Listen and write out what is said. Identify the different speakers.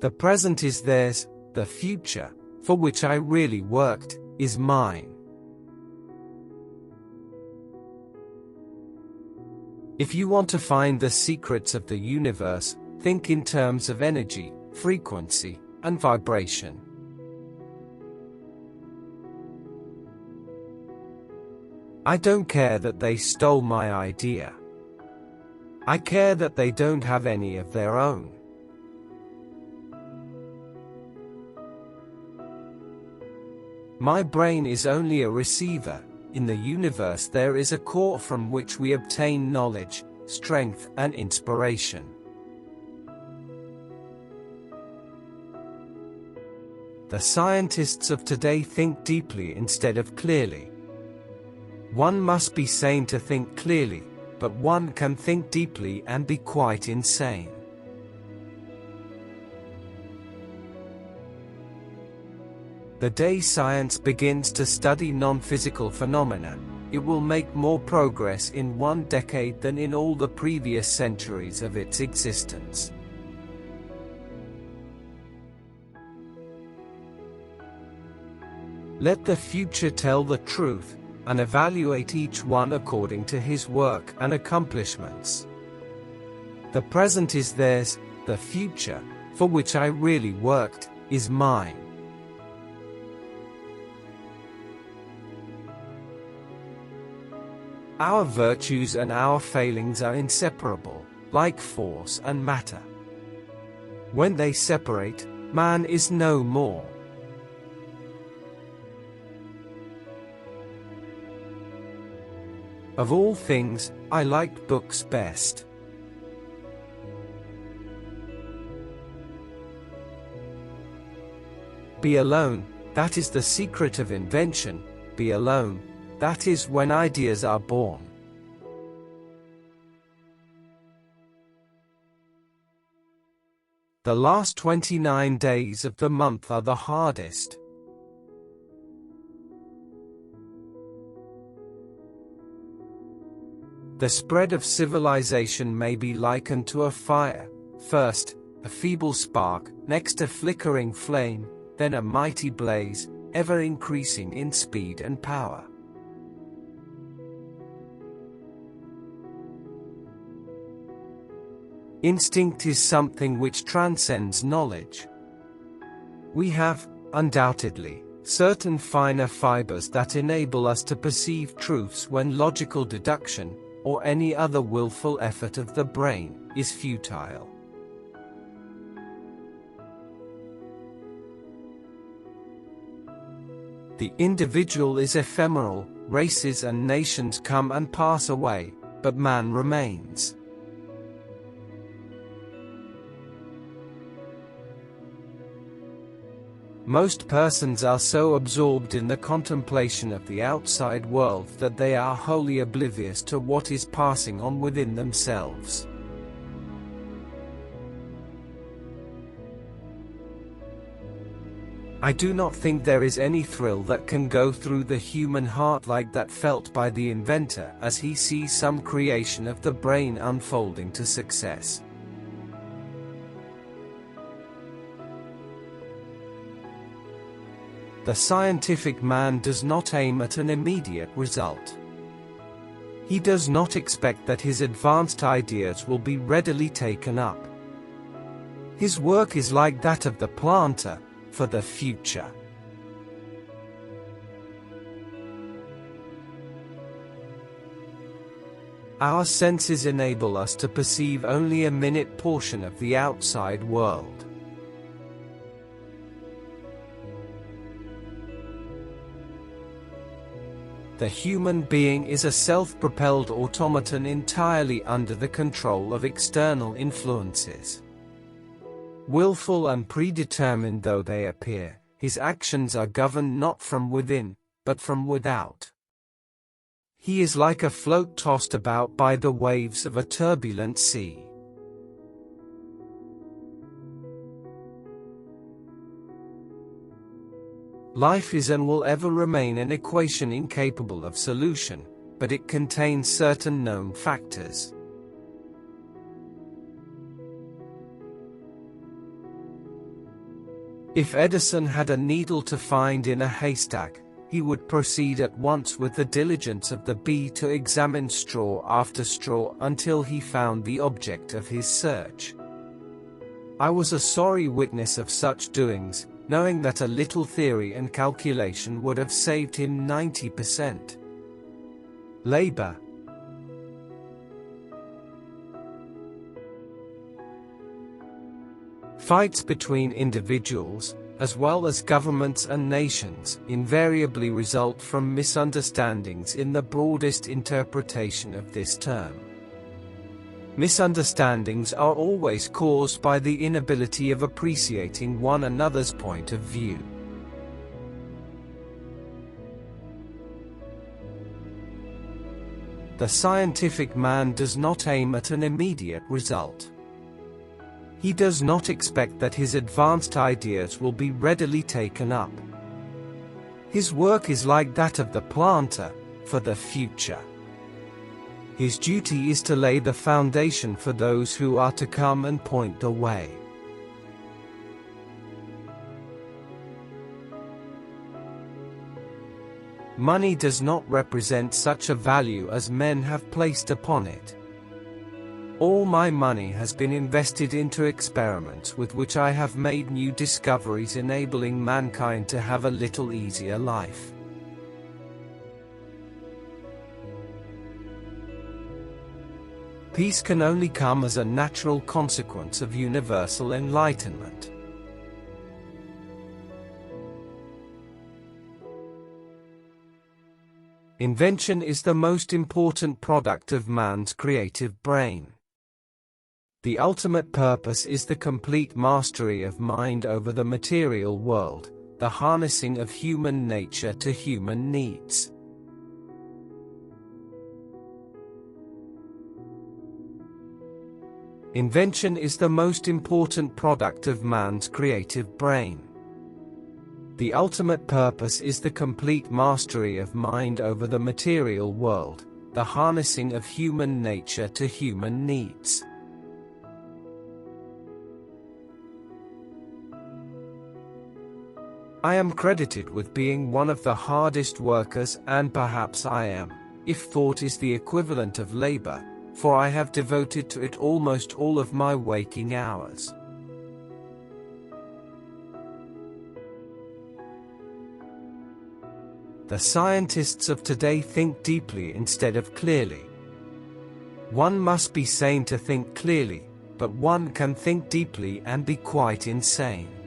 Speaker 1: The present is theirs, the future, for which I really worked, is mine. If you want to find the secrets of the universe, think in terms of energy, frequency, and vibration. I don't care that they stole my idea. I care that they don't have any of their own. My brain is only a receiver. In the universe there is a core from which we obtain knowledge, strength, and inspiration. The scientists of today think deeply instead of clearly. One must be sane to think clearly, but one can think deeply and be quite insane. The day science begins to study non-physical phenomena, it will make more progress in 1 decade than in all the previous centuries of its existence. Let the future tell the truth, and evaluate each one according to his work and accomplishments. The present is theirs, the future, for which I really worked, is mine. Our virtues and our failings are inseparable, like force and matter. When they separate, man is no more. Of all things, I liked books best. Be alone, that is the secret of invention. Be alone, that is when ideas are born. The last 29 days of the month are the hardest. The spread of civilization may be likened to a fire. First, a feeble spark, next a flickering flame, then a mighty blaze, ever increasing in speed and power. Instinct is something which transcends knowledge. We have, undoubtedly, certain finer fibers that enable us to perceive truths when logical deduction, or any other willful effort of the brain, is futile. The individual is ephemeral, races and nations come and pass away, but man remains. Most persons are so absorbed in the contemplation of the outside world that they are wholly oblivious to what is passing on within themselves. I do not think there is any thrill that can go through the human heart like that felt by the inventor as he sees some creation of the brain unfolding to success. The scientific man does not aim at an immediate result. He does not expect that his advanced ideas will be readily taken up. His work is like that of the planter, for the future. Our senses enable us to perceive only a minute portion of the outside world. The human being is a self-propelled automaton entirely under the control of external influences. Willful and predetermined though they appear, his actions are governed not from within, but from without. He is like a float tossed about by the waves of a turbulent sea. Life is and will ever remain an equation incapable of solution, but it contains certain known factors. If Edison had a needle to find in a haystack, he would proceed at once with the diligence of the bee to examine straw after straw until he found the object of his search. I was a sorry witness of such doings, knowing that a little theory and calculation would have saved him 90%. Labor. Fights between individuals, as well as governments and nations, invariably result from misunderstandings in the broadest interpretation of this term. Misunderstandings are always caused by the inability of appreciating one another's point of view. The scientific man does not aim at an immediate result. He does not expect that his advanced ideas will be readily taken up. His work is like that of the planter, for the future. His duty is to lay the foundation for those who are to come and point the way. Money does not represent such a value as men have placed upon it. All my money has been invested into experiments with which I have made new discoveries enabling mankind to have a little easier life. Peace can only come as a natural consequence of universal enlightenment. Invention is the most important product of man's creative brain. The ultimate purpose is the complete mastery of mind over the material world, the harnessing of human nature to human needs. Invention is the most important product of man's creative brain. The ultimate purpose is the complete mastery of mind over the material world, the harnessing of human nature to human needs. I am credited with being one of the hardest workers, and perhaps I am, if thought is the equivalent of labor, for I have devoted to it almost all of my waking hours. The scientists of today think deeply instead of clearly. One must be sane to think clearly, but one can think deeply and be quite insane.